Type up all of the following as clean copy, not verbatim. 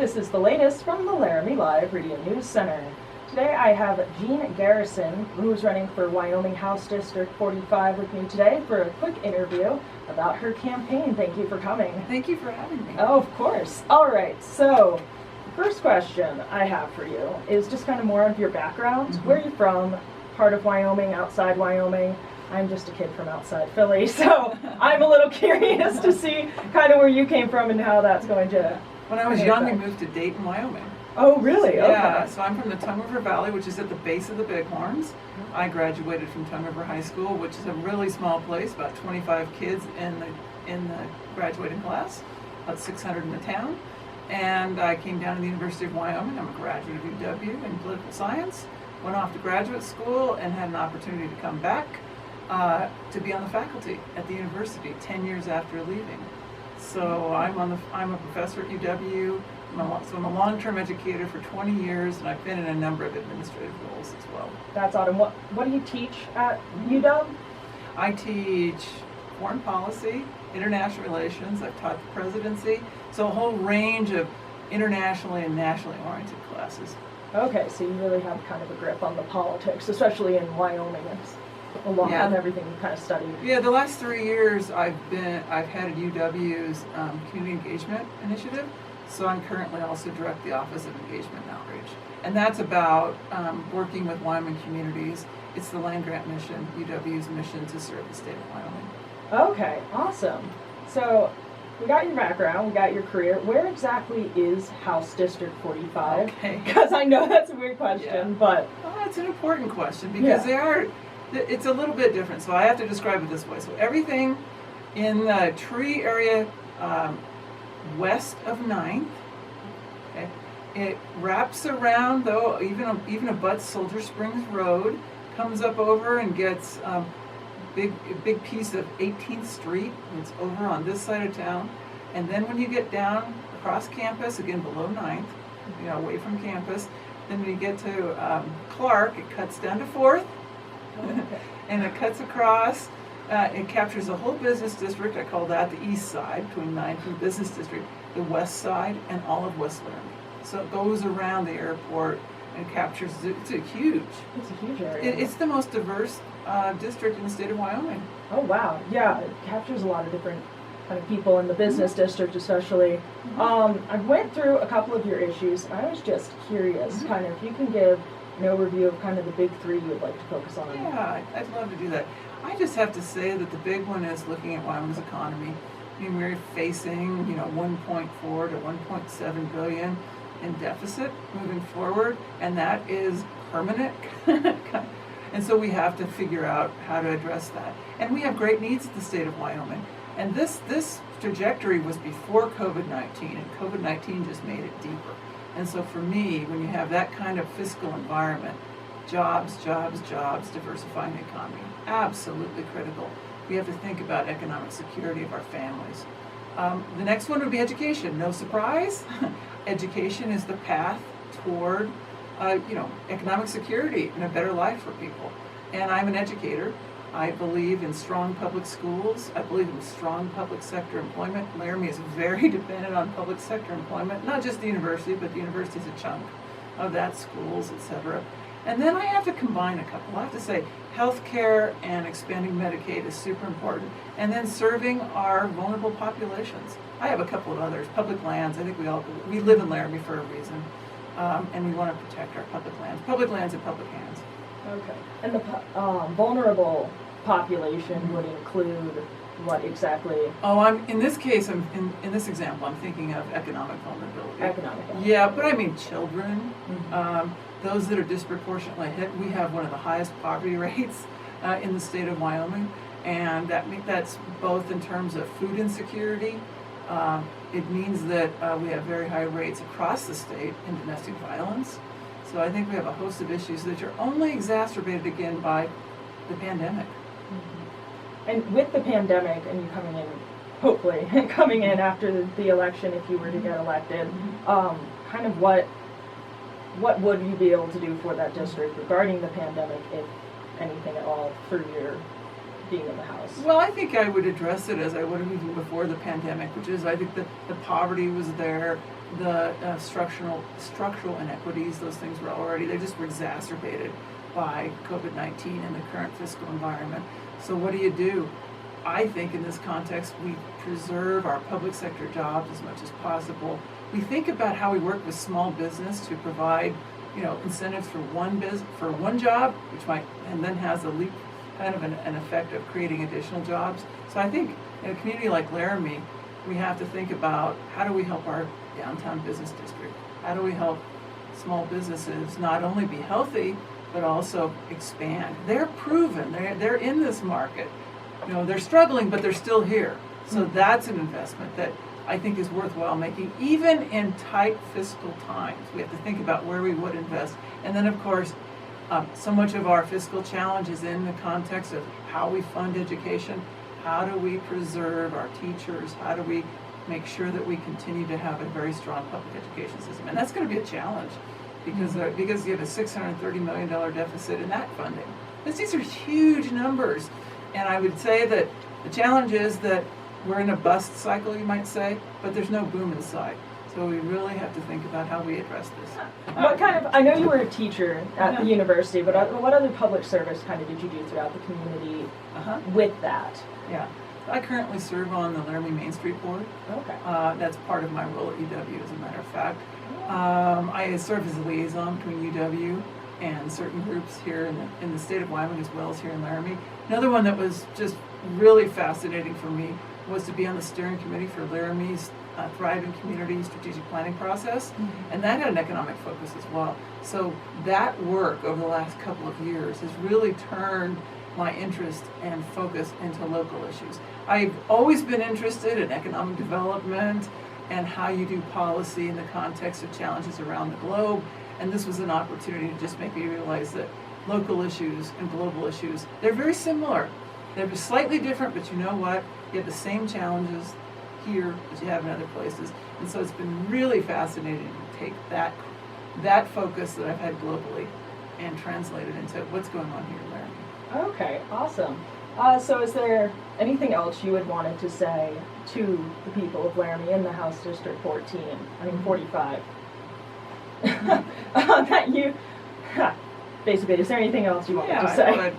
This is the latest from the Laramie Live Radio News Center. Today I have Jean Garrison, who is running for Wyoming House District 45 with me today for a quick interview about her campaign. Thank you for coming. Thank you for having me. Oh, of course. All right, so the first question I have for you is just kind of more of your background. Mm-hmm. Where are you from? Part of Wyoming, outside Wyoming? I'm just a kid from outside Philly, so I'm a little curious to see kind of where you came from and how that's going to... When I was young, we moved to Dayton, Wyoming. Oh, really? Yeah, Okay. so I'm from the Tongue River Valley, which is at the base of the Bighorns. I graduated from Tongue River High School, which is a really small place, about 25 kids in the graduating class, about 600 in the town. And I came down to the University of Wyoming. I'm a graduate of UW in political science. Went off to graduate school and had an opportunity to come back to be on the faculty at the university 10 years after leaving. So I'm a professor at UW. So I'm a long-term educator for 20 years, and I've been in a number of administrative roles as well. That's awesome. What do you teach at UW? I teach foreign policy, international relations. I've taught the presidency, so a whole range of internationally and nationally oriented classes. Okay, so you really have kind of a grip on the politics, especially in Wyoming. It's along with everything you kind of studied. Yeah, the last 3 years I've had UW's community engagement initiative. So I'm currently also direct the Office of Engagement and Outreach. And that's about working with Wyoming communities. It's the land grant mission, UW's mission to serve the state of Wyoming. Okay, awesome. So we got your background, we got your career. Where exactly is House District 45? Okay. Because I know that's a weird question, but... Well, it's an important question because it's a little bit different. So I have to describe it this way. So everything in the tree area west of 9th, okay, it wraps around, though, even abuts Soldier Springs Road, comes up over and gets a big piece of 18th Street. It's over on this side of town. And then when you get down across campus, again below 9th, away from campus, then when you get to Clark, it cuts down to 4th, and it cuts across. It captures the whole business district. I call that the east side, between 9th and the business district, the west side, and all of West Laramie. So it goes around the airport and captures, it's a huge area. It's the most diverse district in the state of Wyoming. Oh, wow. Yeah, it captures a lot of different kind of people in the business district especially. I went through a couple of your issues, and I was just curious, kind of, if you can give an overview of kind of the big three you would like to focus on. Yeah, I'd love to do that. I just have to say that the big one is looking at Wyoming's economy. I mean, we're facing, 1.4 to 1.7 billion in deficit moving forward, and that is permanent. And so we have to figure out how to address that. And we have great needs at the state of Wyoming. And this trajectory was before COVID-19, and COVID-19 just made it deeper. And so for me, when you have that kind of fiscal environment, jobs, diversifying the economy, absolutely critical. We have to think about economic security of our families. The next one would be education. No surprise. Education is the path toward, economic security and a better life for people. And I'm an educator. I believe in strong public schools. I believe in strong public sector employment. Laramie is very dependent on public sector employment, not just the university, but the university is a chunk of that, schools, etc. And then I have to combine a couple. I have to say healthcare and expanding Medicaid is super important. And then serving our vulnerable populations. I have a couple of others. Public lands. I think we live in Laramie for a reason. And we want to protect our public lands. Public lands in public hands. Okay. And the vulnerable population would include what exactly? Oh, in this example, I'm thinking of economic vulnerability. Economic vulnerability. Yeah, but I mean children, those that are disproportionately hit. We have one of the highest poverty rates in the state of Wyoming, and that's both in terms of food insecurity. It means that we have very high rates across the state in domestic violence. So I think we have a host of issues that are only exacerbated again by the pandemic. And with the pandemic and you hopefully coming in after the election, if you were to get elected, kind of what would you be able to do for that district regarding the pandemic, if anything at all, through your being in the House? Well, I think I would address it as I would have even before the pandemic, which is I think that the poverty was there, the structural inequities. Those things were already, they just were exacerbated by COVID-19 and the current fiscal environment. So what do? I think in this context, we preserve our public sector jobs as much as possible. We think about how we work with small business to provide, incentives for one job, which might, and then has a leap, kind of an effect of creating additional jobs. So I think in a community like Laramie, we have to think about how do we help our downtown business district? How do we help small businesses not only be healthy, but also expand? They're proven, they're in this market. They're struggling, but they're still here. So that's an investment that I think is worthwhile making, even in tight fiscal times. We have to think about where we would invest. And then, of course, so much of our fiscal challenge is in the context of how we fund education. How do we preserve our teachers? How do we make sure that we continue to have a very strong public education system? And that's going to be a challenge because you have a $630 million deficit in that funding. These are huge numbers. And I would say that the challenge is that we're in a bust cycle, you might say, but there's no boom in sight. So we really have to think about how we address this. I know you were a teacher at the university, but what other public service kind of did you do throughout the community with that? Yeah. I currently serve on the Laramie Main Street Board. Okay. That's part of my role at UW, as a matter of fact. I serve as a liaison between UW and certain groups here in the state of Wyoming, as well as here in Laramie. Another one that was just really fascinating for me was to be on the steering committee for Laramie's Thriving Community Strategic Planning process, and that had an economic focus as well. So that work over the last couple of years has really turned my interest and focus into local issues. I've always been interested in economic development and how you do policy in the context of challenges around the globe, and this was an opportunity to just make me realize that local issues and global issues, they're very similar. They're slightly different, but you know what? You have the same challenges here as you have in other places. And so it's been really fascinating to take that focus that I've had globally and translate it into what's going on here in Laramie. Okay, awesome. So is there anything else you had wanted to say to the people of Laramie in the House District 45? That you, basically, is there anything else you wanted to say?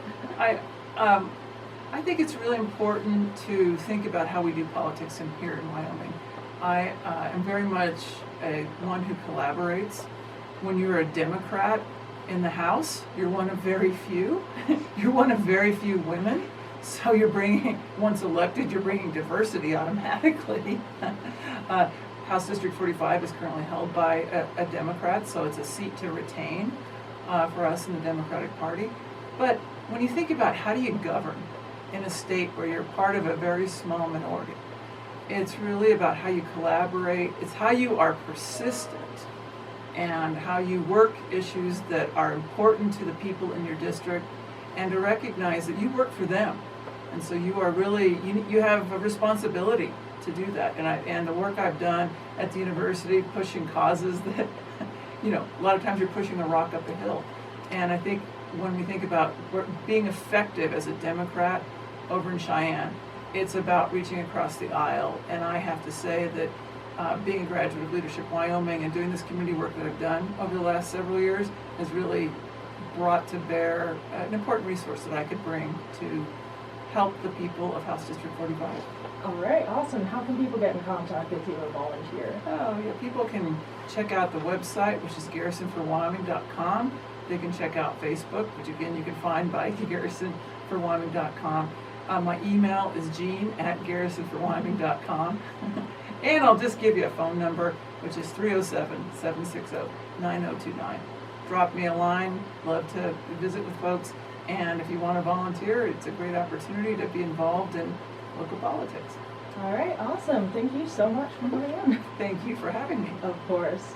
I think it's really important to think about how we do politics here in Wyoming. I am very much one who collaborates. When you're a Democrat in the House, you're one of very few. You're one of very few women. So you're bringing, once elected, you're bringing diversity automatically. House District 45 is currently held by a Democrat, so it's a seat to retain for us in the Democratic Party. But when you think about how do you govern in a state where you're part of a very small minority, it's really about how you collaborate. It's how you are persistent and how you work issues that are important to the people in your district, and to recognize that you work for them. And so you are really, you have a responsibility to do that. And the work I've done at the university, pushing causes that, a lot of times you're pushing a rock up a hill. And I think when we think about being effective as a Democrat over in Cheyenne, it's about reaching across the aisle. And I have to say that being a graduate of Leadership Wyoming and doing this community work that I've done over the last several years has really brought to bear an important resource that I could bring to help the people of House District 45. All right, awesome. How can people get in contact with you or volunteer? Oh, yeah, people can check out the website, which is garrisonforwyoming.com. They can check out Facebook, which again you can find by garrisonforwyoming.com. My email is jean@garrisonforwyoming.com. And I'll just give you a phone number, which is 307-760-9029. Drop me a line. Love to visit with folks. And if you want to volunteer, it's a great opportunity to be involved in local politics. All right, awesome. Thank you so much for coming in. Thank you for having me. Of course.